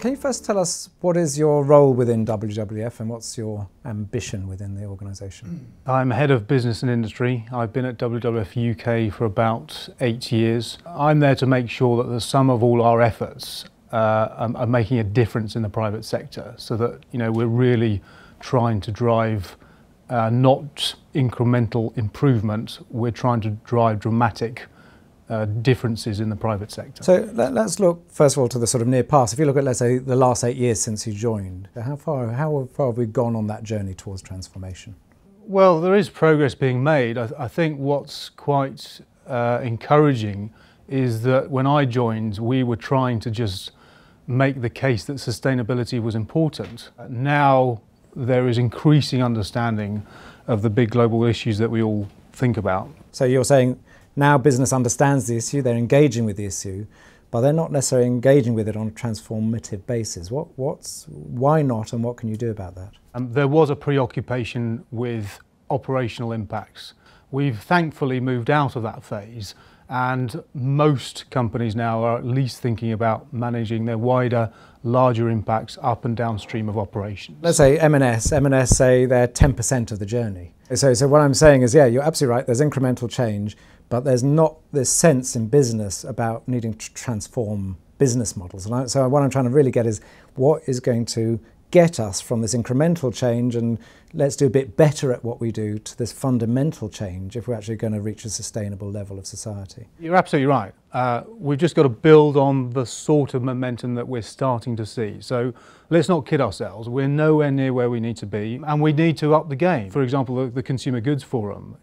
can you first tell us what is your role within WWF and what's your ambition within the organisation? I'm head of business and industry. I've been at WWF-UK for about 8 years. I'm there to make sure that the sum of all our efforts are making a difference in the private sector, so that we're really trying to drive not incremental improvement, we're trying to drive dramatic differences in the private sector. So let's look first of all to the sort of near past. If you look at, let's say, the last 8 years since you joined, how far have we gone on that journey towards transformation? Well, there is progress being made. I think what's quite encouraging is that when I joined, we were trying to just make the case that sustainability was important. Now there is increasing understanding of the big global issues that we all think about. So you're saying now business understands the issue, they're engaging with the issue, but they're not necessarily engaging with it on a transformative basis. Why not, and what can you do about that? There was a preoccupation with operational impacts. We've thankfully moved out of that phase, and most companies now are at least thinking about managing their wider, larger impacts up and downstream of operations. Let's say M&S say they're 10% of the journey. So what I'm saying is, yeah, you're absolutely right, there's incremental change, but there's not this sense in business about needing to transform business models. And so what I'm trying to really get is what is going to get us from this incremental change, and let's do a bit better at what we do, to this fundamental change if we're actually going to reach a sustainable level of society. You're absolutely right. We've just got to build on the sort of momentum that we're starting to see. So let's not kid ourselves. We're nowhere near where we need to be, and we need to up the game. For example, the Consumer Goods Forum,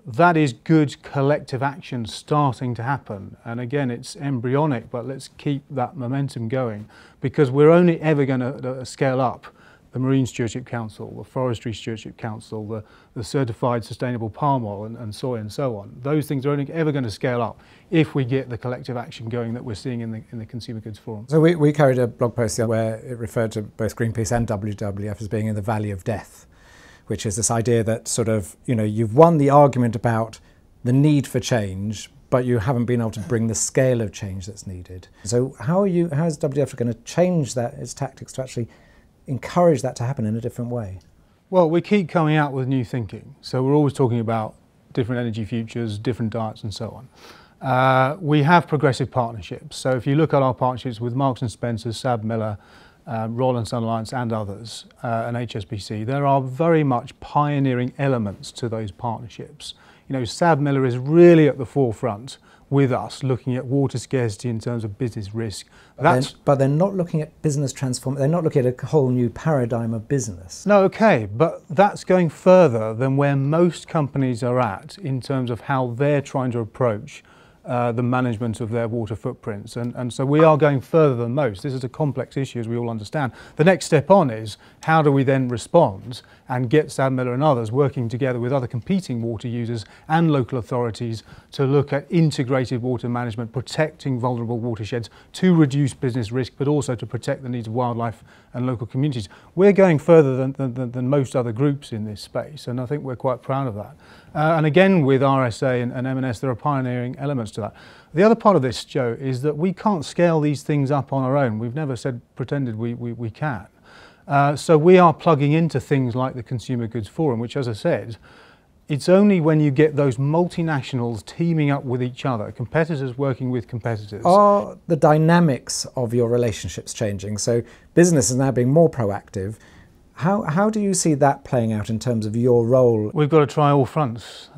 that is good collective action starting to happen. And again, it's embryonic, but let's keep that momentum going, because we're only ever going to scale up the Marine Stewardship Council, the Forestry Stewardship Council, the Certified Sustainable Palm Oil and soy and so on. Those things are only ever going to scale up if we get the collective action going that we're seeing in the Consumer Goods Forum. So we carried a blog post where it referred to both Greenpeace and WWF as being in the valley of death, which is this idea that sort of, you've won the argument about the need for change, but you haven't been able to bring the scale of change that's needed. So how is WWF going to change its tactics to actually encourage that to happen in a different way? Well, we keep coming out with new thinking. So we're always talking about different energy futures, different diets and so on. We have progressive partnerships. So if you look at our partnerships with Marks & Spencer, SABMiller, Royal & Sun Alliance and others, and HSBC, there are very much pioneering elements to those partnerships. SABMiller is really at the forefront with us, looking at water scarcity in terms of business risk. But they're not looking at business transform. They're not looking at a whole new paradigm of business. No, okay, but that's going further than where most companies are at in terms of how they're trying to approach the management of their water footprints, and so we are going further than most. This is a complex issue, as we all understand. The next step on is, how do we then respond and get SABMiller and others working together with other competing water users and local authorities to look at integrated water management, protecting vulnerable watersheds to reduce business risk, but also to protect the needs of wildlife and local communities. We're going further than most other groups in this space, and I think we're quite proud of that. And again, with RSA and M&S, there are pioneering elements to that. The other part of this, Joe, is that we can't scale these things up on our own. We've never pretended we can. So we are plugging into things like the Consumer Goods Forum, which, as I said, it's only when you get those multinationals teaming up with each other, competitors working with competitors. Are the dynamics of your relationships changing? So business is now being more proactive. How do you see that playing out in terms of your role? We've got to try all fronts.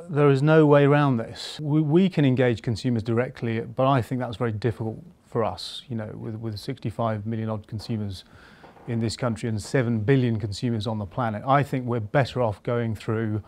There is no way around this. We can engage consumers directly, but I think that's very difficult for us, with 65 million odd consumers in this country and 7 billion consumers on the planet. I think we're better off going through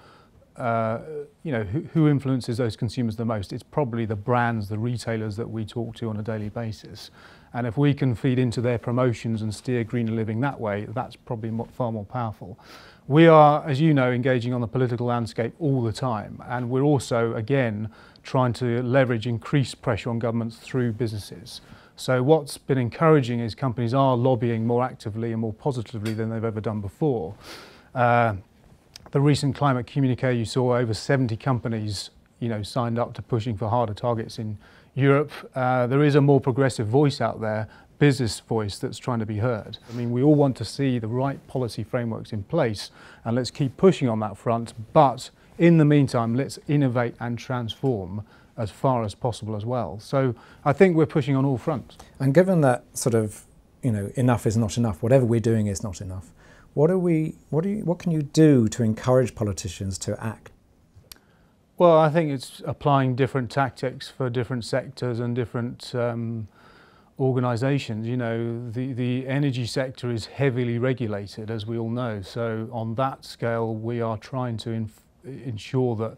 who influences those consumers the most. It's probably the brands, the retailers that we talk to on a daily basis. And if we can feed into their promotions and steer greener living that way, that's probably far more powerful. We are, as you know, engaging on the political landscape all the time. And we're also, again, trying to leverage increased pressure on governments through businesses. So what's been encouraging is companies are lobbying more actively and more positively than they've ever done before. The recent climate communique, you saw over 70 companies signed up to pushing for harder targets in Europe. There is a more progressive voice out there, business voice that's trying to be heard. I mean, we all want to see the right policy frameworks in place, and let's keep pushing on that front, but in the meantime, let's innovate and transform as far as possible as well. So I think we're pushing on all fronts. And given that sort of, enough is not enough, whatever we're doing is not enough, what can you do to encourage politicians to act? Well, I think it's applying different tactics for different sectors and different organisations. The energy sector is heavily regulated, as we all know. So on that scale, we are trying to ensure that,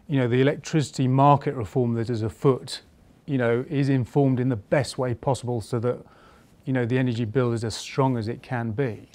the electricity market reform that is afoot, is informed in the best way possible so that, the energy bill is as strong as it can be.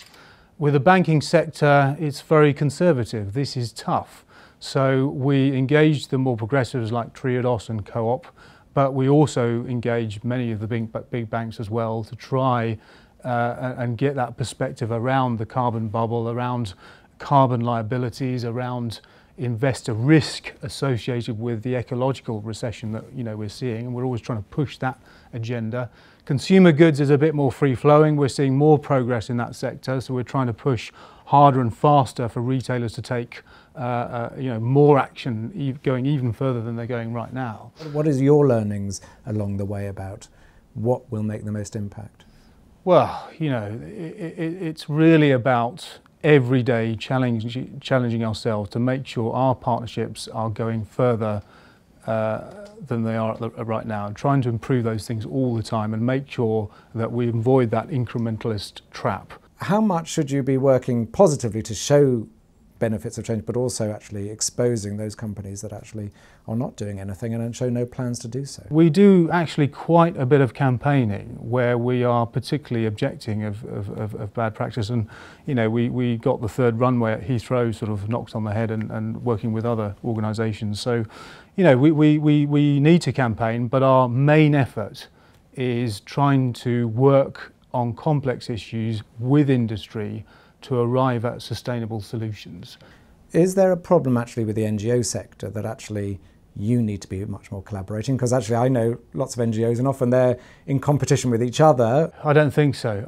With the banking sector, it's very conservative. This is tough. So we engage the more progressives like Triodos and Co-op, but we also engage many of the big banks as well to try and get that perspective around the carbon bubble, around carbon liabilities, around investor risk associated with the ecological recession that we're seeing, and we're always trying to push that agenda. Consumer goods is a bit more free-flowing. We're seeing more progress in that sector, so we're trying to push harder and faster for retailers to take more action, going even further than they're going right now. What is your learnings along the way about what will make the most impact? Well, it's really about every day challenging ourselves to make sure our partnerships are going further than they are right now, and trying to improve those things all the time and make sure that we avoid that incrementalist trap. How much should you be working positively to show benefits of change, but also actually exposing those companies that actually are not doing anything and show no plans to do so? We do actually quite a bit of campaigning where we are particularly objecting of bad practice, and we got the third runway at Heathrow sort of knocked on the head, and working with other organisations. So we need to campaign, but our main effort is trying to work on complex issues with industry to arrive at sustainable solutions. Is there a problem actually with the NGO sector that actually you need to be much more collaborating? Because actually I know lots of NGOs and often they're in competition with each other. I don't think so.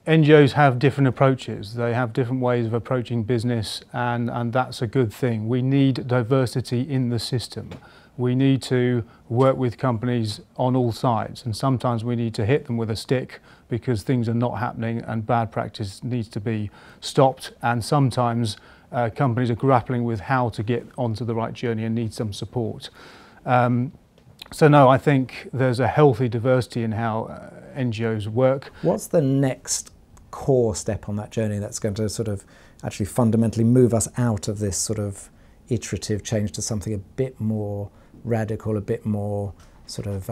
NGOs have different approaches. They have different ways of approaching business, and that's a good thing. We need diversity in the system. We need to work with companies on all sides, and sometimes we need to hit them with a stick because things are not happening and bad practice needs to be stopped, and sometimes companies are grappling with how to get onto the right journey and need some support. So no, I think there's a healthy diversity in how NGOs work. What's the next core step on that journey that's going to sort of actually fundamentally move us out of this sort of iterative change to something a bit more radical, a bit more sort of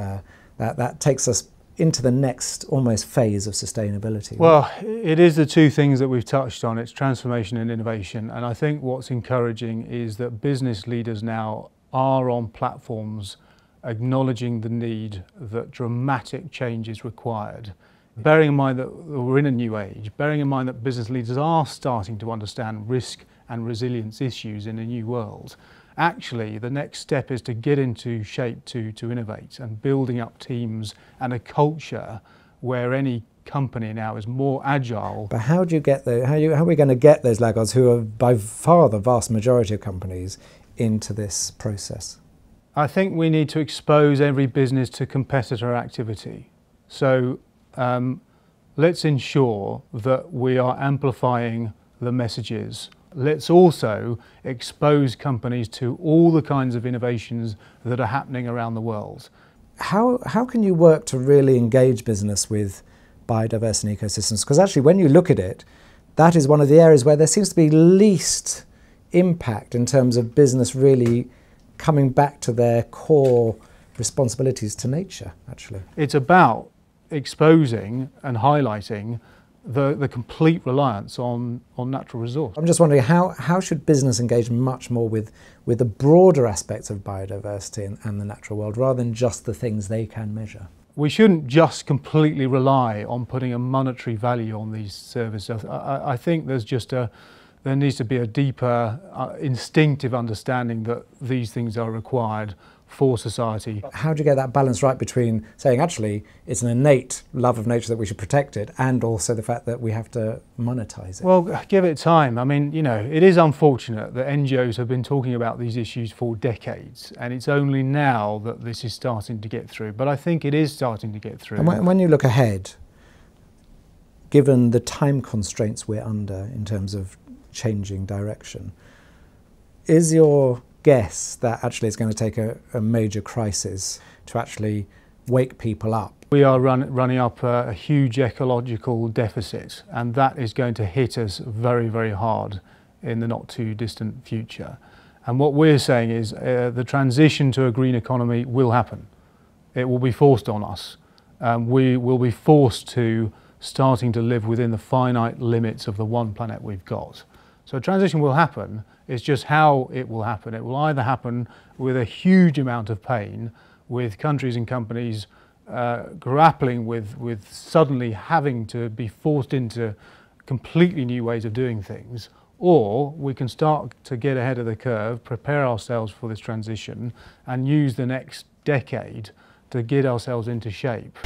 that takes us into the next almost phase of sustainability? Well, it is the two things that we've touched on. It's transformation and innovation, and I think what's encouraging is that business leaders now are on platforms acknowledging the need that dramatic change is required. Bearing in mind that we're in a new age, bearing in mind that business leaders are starting to understand risk and resilience issues in a new world, actually the next step is to get into shape to innovate, and building up teams and a culture where any company now is more agile. But how do you get how are we going to get those laggards, who are by far the vast majority of companies, into this process? I think we need to expose every business to competitor activity. So let's ensure that we are amplifying the messages. Let's also expose companies to all the kinds of innovations that are happening around the world. How can you work to really engage business with biodiversity and ecosystems? Because actually when you look at it, that is one of the areas where there seems to be least impact in terms of business really coming back to their core responsibilities to nature, actually. It's about exposing and highlighting the complete reliance on natural resource. I'm just wondering how should business engage much more with the broader aspects of biodiversity and the natural world, rather than just the things they can measure? We shouldn't just completely rely on putting a monetary value on these services. I think there needs to be a deeper instinctive understanding that these things are required for society. How do you get that balance right between saying actually it's an innate love of nature that we should protect it, and also the fact that we have to monetize it? Well, give it time. I mean, you know, it is unfortunate that NGOs have been talking about these issues for decades, and it's only now that this is starting to get through. But I think it is starting to get through. And when you look ahead, given the time constraints we're under in terms of changing direction, is your guess that actually it's going to take a major crisis to actually wake people up? We are running up a huge ecological deficit, and that is going to hit us very, very hard in the not too distant future. And what we're saying is the transition to a green economy will happen. It will be forced on us. We will be forced to starting to live within the finite limits of the one planet we've got. So transition will happen. It's just how it will happen. It will either happen with a huge amount of pain, with countries and companies grappling with suddenly having to be forced into completely new ways of doing things, or we can start to get ahead of the curve, prepare ourselves for this transition, and use the next decade to get ourselves into shape.